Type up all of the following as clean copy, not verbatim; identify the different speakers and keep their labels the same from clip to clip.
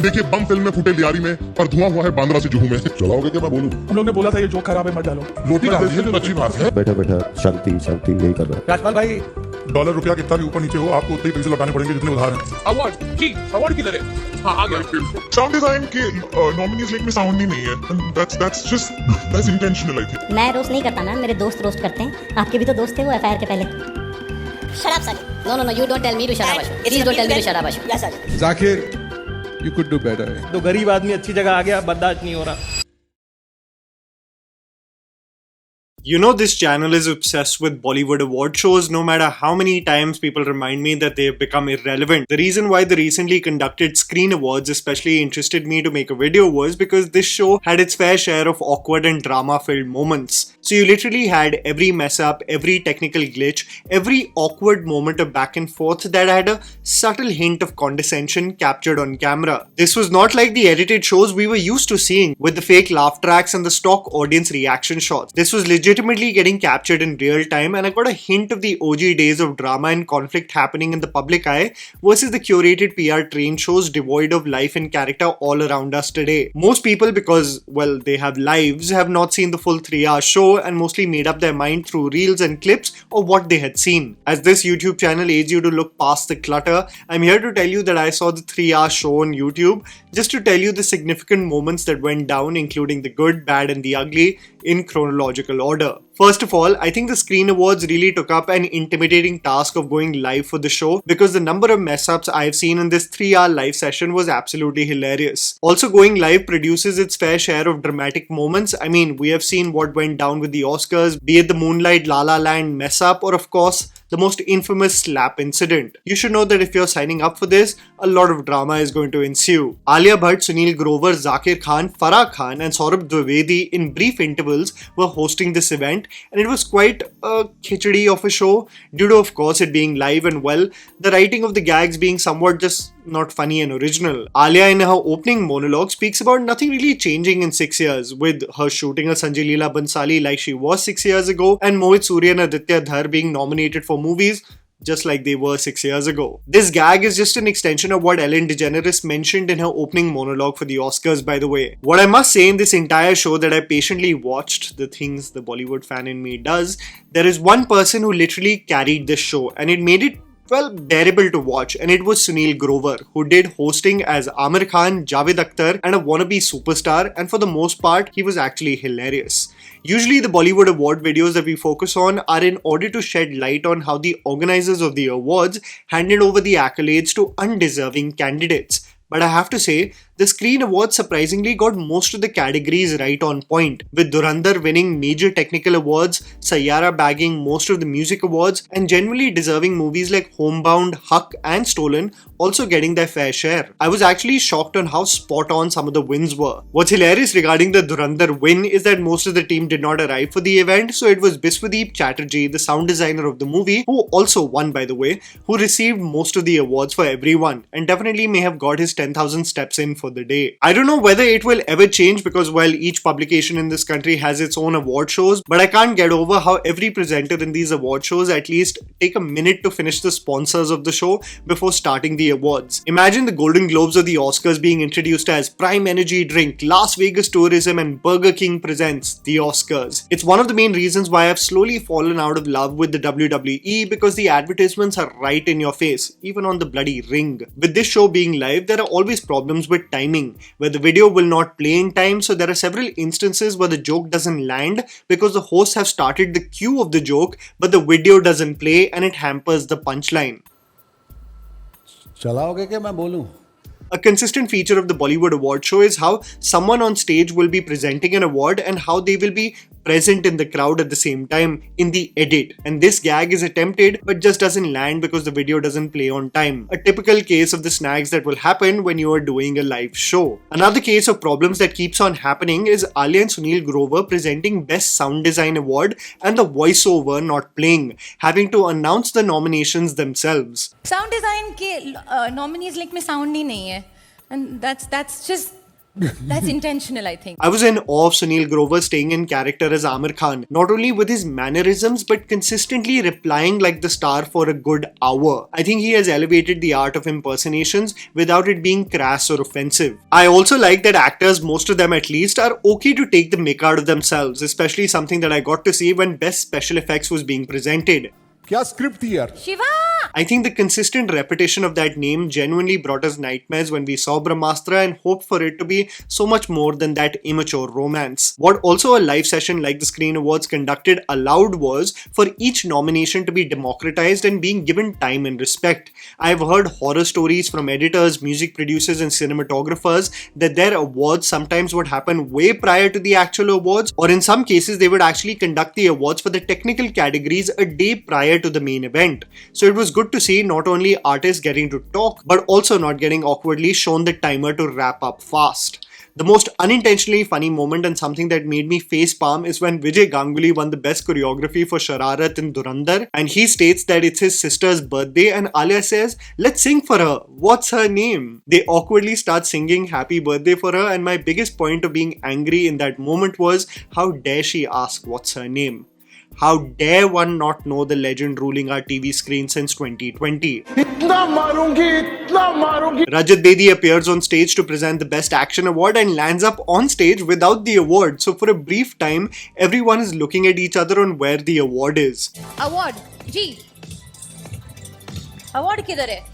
Speaker 1: देखिए बम फिल्म में फूटे लियारी में और धुआं हुआ है बांद्रा से जुहू में। चलाओगे क्या मैं बोलूं?
Speaker 2: हम लोग ने बोला था ये जोक खराब है मत डालो।
Speaker 1: रोटी डाल दी तो अच्छी बात है।
Speaker 3: बैठा बैठा शांति शांति यही कर रहा है।
Speaker 2: राजपाल भाई
Speaker 1: डॉलर रुपया कितना भी ऊपर नीचे हो आपको उतने ही पैसे लगाने पड़ेंगे जितने उधार हैं।
Speaker 4: अवार्ड किधर है? हाँ आ गया।
Speaker 1: साउंड डिजाइन के नॉमिनीज लिस्ट में साउंड ही नहीं है। that's intentional I think।
Speaker 5: मैं रोस्ट नहीं करता मैम, मेरे दोस्त रोस्ट करते हैं। आपके भी तो दोस्त थे वो एफआईआर के पहले।
Speaker 6: Shut up, Sunil.
Speaker 5: No, you don't tell me to shut up, Ashu. Please don't tell me to shut up, Ashu.
Speaker 6: Yes, sir.
Speaker 2: Zakir you could do better. तो गरीब आदमी अच्छी जगह आ गया, बर्दाश्त नहीं हो रहा।
Speaker 7: You know, this channel is obsessed with Bollywood award shows no matter how many times people remind me that they have become irrelevant. The reason why the recently conducted Screen Awards especially interested me to make a video was because this show had its fair share of awkward and drama-filled moments. So you literally had every mess up, every technical glitch, every awkward moment of back and forth that had a subtle hint of condescension captured on camera. This was not like the edited shows we were used to seeing with the fake laugh tracks and the stock audience reaction shots. This was legitimately getting captured in real time, and I got a hint of the OG days of drama and conflict happening in the public eye versus the curated PR train shows devoid of life and character all around us today. Most people, because, well, they have lives, have not seen the full 3-hour show and mostly made up their mind through reels and clips of what they had seen. As this YouTube channel aids you to look past the clutter, I'm here to tell you that I saw the 3-hour show on YouTube just to tell you the significant moments that went down, including the good, bad and the ugly, in chronological order. First of all, I think the Screen Awards really took up an intimidating task of going live for the show because the number of mess-ups I've seen in this 3-hour live session was absolutely hilarious. Also, going live produces its fair share of dramatic moments. I mean, we have seen what went down with the Oscars, be it the Moonlight La La Land mess-up or of course, the most infamous slap incident. You should know that if you're signing up for this, a lot of drama is going to ensue. Alia Bhatt, Sunil Grover, Zakir Khan, Farah Khan and Saurabh Dwivedi in brief intervals were hosting this event, and it was quite a khichdi of a show due to of course it being live and well, the writing of the gags being somewhat just not funny and original. Alia in her opening monologue speaks about nothing really changing in 6 years, with her shooting a Sanjay Leela Bansali like she was 6 years ago and Mohit Surya and Aditya Dhar being nominated for movies just like they were 6 years ago. This gag is just an extension of what Ellen DeGeneres mentioned in her opening monologue for the Oscars, by the way. What I must say in this entire show that I patiently watched, the things the Bollywood fan in me does, there is one person who literally carried this show and it made it bearable to watch, and it was Sunil Grover, who did hosting as Amir Khan, Javed Akhtar and a wannabe superstar, and for the most part, he was actually hilarious. Usually the Bollywood award videos that we focus on are in order to shed light on how the organizers of the awards handed over the accolades to undeserving candidates. But I have to say, the Screen Awards surprisingly got most of the categories right on point, with Dhurandhar winning major technical awards, Sayyara bagging most of the music awards, and generally deserving movies like Homebound, Huck and Stolen also getting their fair share. I was actually shocked on how spot on some of the wins were. What's hilarious regarding the Dhurandhar win is that most of the team did not arrive for the event, so it was Biswadeep Chatterjee, the sound designer of the movie, who also won by the way, who received most of the awards for everyone, and definitely may have got his 10,000 steps in for the day. I don't know whether it will ever change because while each publication in this country has its own award shows, but I can't get over how every presenter in these award shows at least take a minute to finish the sponsors of the show before starting the awards. Imagine the Golden Globes or the Oscars being introduced as Prime Energy Drink, Las Vegas Tourism and Burger King presents the Oscars. It's one of the main reasons why I've slowly fallen out of love with the WWE because the advertisements are right in your face, even on the bloody ring. With this show being live, there are always problems with timing, where the video will not play in time, so there are several instances where the joke doesn't land because the hosts have started the cue of the joke, but the video doesn't play and it hampers the punchline.
Speaker 3: चलाओगे क्या मैं बोलूं?
Speaker 7: A consistent feature of the Bollywood award show is how someone on stage will be presenting an award and how they will be present in the crowd at the same time in the edit. And this gag is attempted but just doesn't land because the video doesn't play on time. A typical case of the snags that will happen when you are doing a live show. Another case of problems that keeps on happening is Alia and Sunil Grover presenting Best Sound Design Award and the voiceover not playing, having to announce the nominations themselves.
Speaker 8: Sound design के nominees link में sound ही नहीं है, and that's just
Speaker 6: That's intentional, I think.
Speaker 7: I was in awe of Sunil Grover staying in character as Amir Khan, not only with his mannerisms but consistently replying like the star for a good hour. I think he has elevated the art of impersonations without it being crass or offensive. I also like that actors, most of them at least, are okay to take the mick out of themselves, especially something that I got to see when Best Special Effects was being presented.
Speaker 8: क्या script थी यार?
Speaker 6: Shiva!
Speaker 7: I think the consistent repetition of that name genuinely brought us nightmares when we saw Brahmastra and hoped for it to be so much more than that immature romance. What also a live session like the Screen Awards conducted allowed was for each nomination to be democratized and being given time and respect. I've heard horror stories from editors, music producers and cinematographers that their awards sometimes would happen way prior to the actual awards, or in some cases they would actually conduct the awards for the technical categories a day prior to the main event. So it was good to see not only artists getting to talk, but also not getting awkwardly shown the timer to wrap up fast. The most unintentionally funny moment and something that made me facepalm is when Vijay Ganguly won the best choreography for Shararat in Dhurandhar, and he states that it's his sister's birthday and Alia says, "Let's sing for her. What's her name?" They awkwardly start singing happy birthday for her, and my biggest point of being angry in that moment was, how dare she ask what's her name? How dare one not know the legend ruling our TV screen since 2020? Rajat Bedi appears on stage to present the Best Action Award and lands up on stage without the award. So for a brief time, everyone is looking at each other on where the award is.
Speaker 6: Award. Ji. Award किधर है?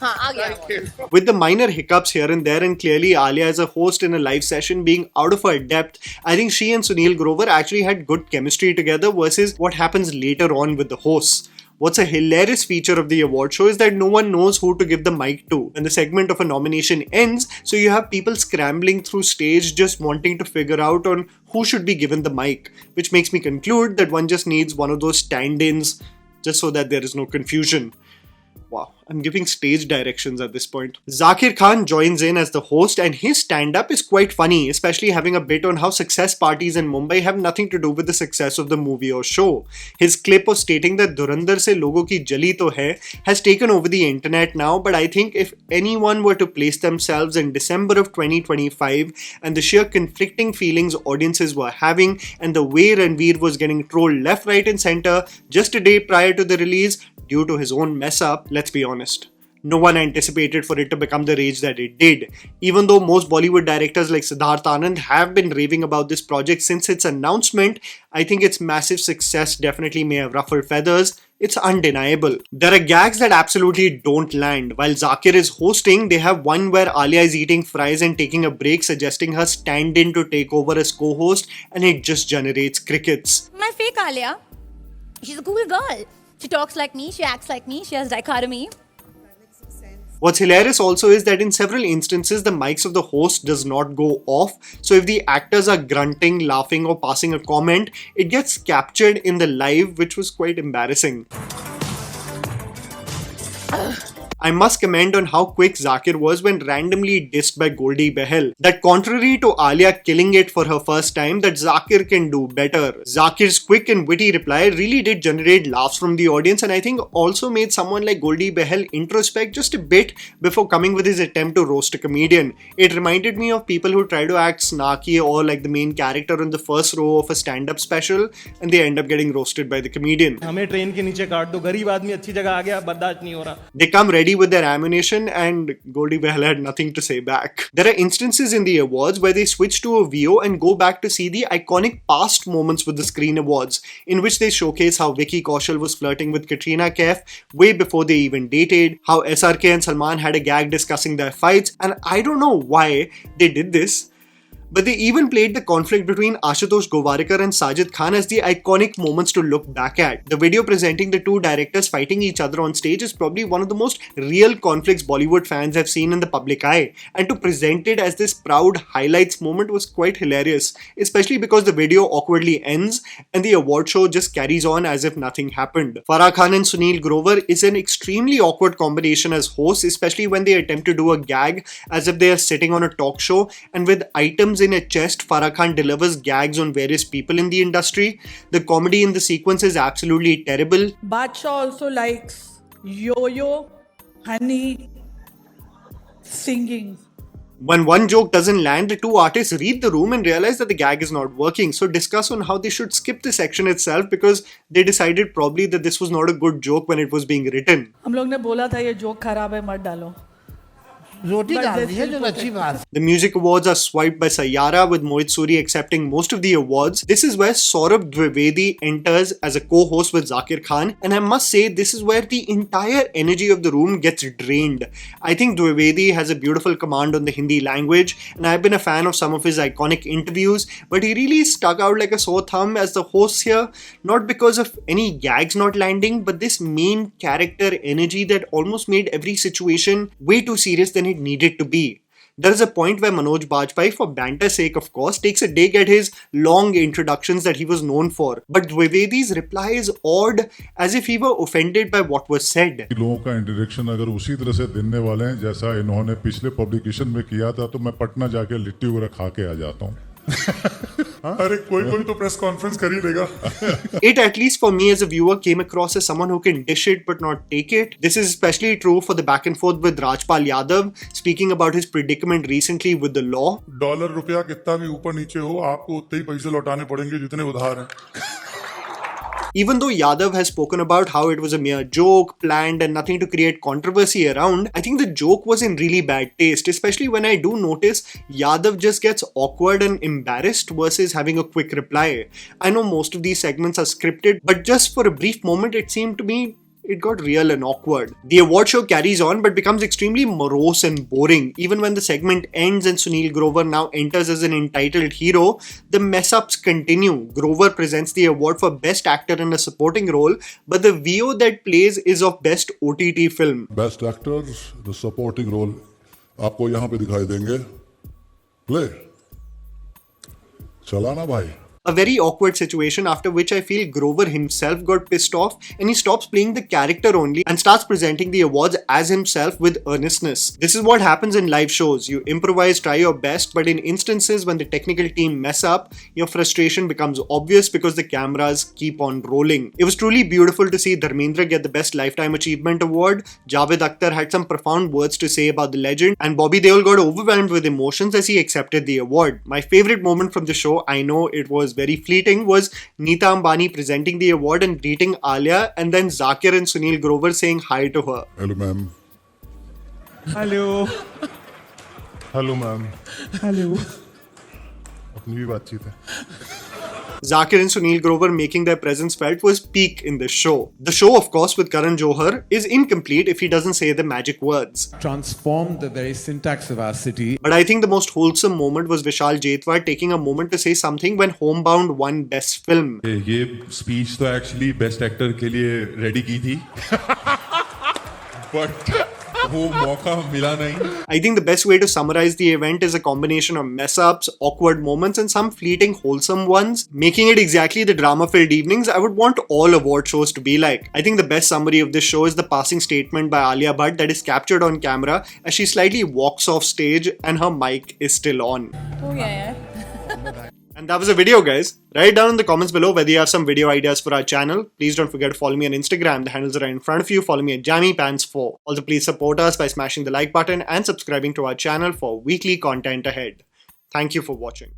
Speaker 6: हाँ, आ गया award.
Speaker 7: With the minor hiccups here and there, and clearly Alia as a host in a live session being out of her depth, I think she and Sunil Grover actually had good chemistry together versus what happens later on with the hosts. What's a hilarious feature of the award show is that no one knows who to give the mic to. And the segment of a nomination ends, so you have people scrambling through stage just wanting to figure out on who should be given the mic, which makes me conclude that one just needs one of those stand-ins just so that there is no confusion. Wow, I'm giving stage directions at this point. Zakir Khan joins in as the host, and his stand-up is quite funny, especially having a bit on how success parties in Mumbai have nothing to do with the success of the movie or show. His clip of stating that Dhurandhar se logo ki jali to hai has taken over the internet now, but I think if anyone were to place themselves in December of 2025 and the sheer conflicting feelings audiences were having and the way Ranveer was getting trolled left, right and center just a day prior to the release due to his own mess up, let's be honest. No one anticipated for it to become the rage that it did. Even though most Bollywood directors like Siddharth Anand have been raving about this project since its announcement, I think its massive success definitely may have ruffled feathers. It's undeniable. There are gags that absolutely don't land. While Zakir is hosting, they have one where Alia is eating fries and taking a break, suggesting her stand in to take over as co-host, and it just generates crickets.
Speaker 6: My fake Alia. She's a cool girl. She talks like me, she acts like me, she has dichotomy.
Speaker 7: What's hilarious also is that in several instances the mics of the host does not go off, so if the actors are grunting, laughing or passing a comment, it gets captured in the live, which was quite embarrassing. I must comment on how quick Zakir was when randomly dissed by Goldie Behel. That contrary to Alia killing it for her first time, that Zakir can do better. Zakir's quick and witty reply really did generate laughs from the audience, and I think also made someone like Goldie Behel introspect just a bit before coming with his attempt to roast a comedian. It reminded me of people who try to act snarky or like the main character in the first row of a stand-up special and they end up getting roasted by the comedian.
Speaker 2: हमें train के नीचे काट दो, गरीब आदमी अच्छी जगह आ गया, बर्दाश्त नहीं हो रहा.
Speaker 7: They come ready with their ammunition and Goldie Behel had nothing to say back. There are instances in the awards where they switch to a VO and go back to see the iconic past moments with the Screen Awards, in which they showcase how Vicky Kaushal was flirting with Katrina Kaif way before they even dated, how SRK and Salman had a gag discussing their fights, and I don't know why they did this. But they even played the conflict between Ashutosh Gowarikar and Sajid Khan as the iconic moments to look back at. The video presenting the two directors fighting each other on stage is probably one of the most real conflicts Bollywood fans have seen in the public eye. And to present it as this proud highlights moment was quite hilarious, especially because the video awkwardly ends and the award show just carries on as if nothing happened. Farah Khan and Sunil Grover is an extremely awkward combination as hosts, especially when they attempt to do a gag as if they are sitting on a talk show, and with items in a chest, Farah Khan delivers gags on various people in the industry. The comedy in the sequence is absolutely terrible.
Speaker 9: Badshaw also likes yo-yo, honey, singing.
Speaker 7: When one joke doesn't land, the two artists read the room and realize that the gag is not working. So discuss on how they should skip the section itself because they decided probably that this was not a good joke when it was being written.
Speaker 8: हम लोग ने बोला था ये joke खराब है मत डालो.
Speaker 9: रोटी डाल दी है जो अच्छी बात.
Speaker 7: The music awards are swiped by Sayyara, with Mohit Suri accepting most of the awards. This is where Saurabh Dwivedi enters as a co-host with Zakir Khan, and I must say this is where the entire energy of the room gets drained. I think Dwivedi has a beautiful command on the Hindi language, and I've been a fan of some of his iconic interviews, but he really stuck out like a sore thumb as the host here, not because of any gags not landing, but this main character energy that almost made every situation way too serious than it needed to be. There is a point where Manoj Bajpayee, for banter's sake of course, takes a dig at his long introductions that he was known for. But Dwivedi's reply is odd, as if he were offended by what was said.
Speaker 10: लोगों का introduction अगर उसी तरह से देने वाले हैं जैसा इन्होंने पिछले पब्लिकेशन में किया था तो मैं पटना जाके लिट्टी वगैरह खा के आ जाता हूँ.
Speaker 1: अरे कोई तो प्रेस कॉन्फ्रेंस कर ही लेगा.
Speaker 7: It, at least for me as a viewer, came across as someone who can dish it but not take it. This is especially true for the back and forth with Rajpal Yadav, speaking about his predicament recently with the law.
Speaker 1: Dollar रुपया कितना भी ऊपर नीचे हो आपको उतने ही पैसे लौटाने पड़ेंगे जितने उधार हैं.
Speaker 7: Even though Yadav has spoken about how it was a mere joke, planned and nothing to create controversy around, I think the joke was in really bad taste, especially when I do notice Yadav just gets awkward and embarrassed versus having a quick reply. I know most of these segments are scripted, but just for a brief moment it seemed to me it got real and awkward. The award show carries on but becomes extremely morose and boring. Even when the segment ends and Sunil Grover now enters as an entitled hero, the mess-ups continue. Grover presents the award for Best Actor in a Supporting Role, but the VO that plays is of Best OTT Film.
Speaker 10: Best Actor, the Supporting Role, आपको यहाँ पे दिखाई देंगे. Play. चला ना भाई.
Speaker 7: A very awkward situation, after which I feel Grover himself got pissed off and he stops playing the character only and starts presenting the awards as himself with earnestness. This is what happens in live shows. You improvise, try your best, but in instances when the technical team mess up, your frustration becomes obvious because the cameras keep on rolling. It was truly beautiful to see Dharmendra get the Best Lifetime Achievement Award. Javed Akhtar had some profound words to say about the legend, and Bobby Deol got overwhelmed with emotions as he accepted the award. My favorite moment from the show, I know it was very fleeting, was Neeta Ambani presenting the award and greeting Alia, and then Zakir and Sunil Grover saying hi to her.
Speaker 10: Hello ma'am.
Speaker 2: Hello.
Speaker 10: Hello ma'am.
Speaker 2: Hello.
Speaker 10: अपनी भी बातचीत है.
Speaker 7: Zakir and Sunil Grover making their presence felt was peak in this show. The show, of course, with Karan Johar is incomplete if he doesn't say the magic words.
Speaker 2: Transform the very syntax of our city.
Speaker 7: But I think the most wholesome moment was Vishal Jaitwar taking a moment to say something when Homebound won Best Film.
Speaker 11: ये speech तो actually Best Actor के लिए ready की थी. But वो मौका मिला नहीं.
Speaker 7: I think the best way to summarize the event is a combination of mess-ups, awkward moments and some fleeting wholesome ones, making it exactly the drama-filled evenings I would want all award shows to be like. I think the best summary of this show is the passing statement by Alia Bhatt that is captured on camera as she slightly walks off stage and her mic is still on.
Speaker 6: Oh yeah.
Speaker 7: And that was the video, guys. Write down in the comments below whether you have some video ideas for our channel. Please don't forget to follow me on Instagram. The handles are right in front of you. Follow me at JammyPants4. Also, please support us by smashing the like button and subscribing to our channel for weekly content ahead. Thank you for watching.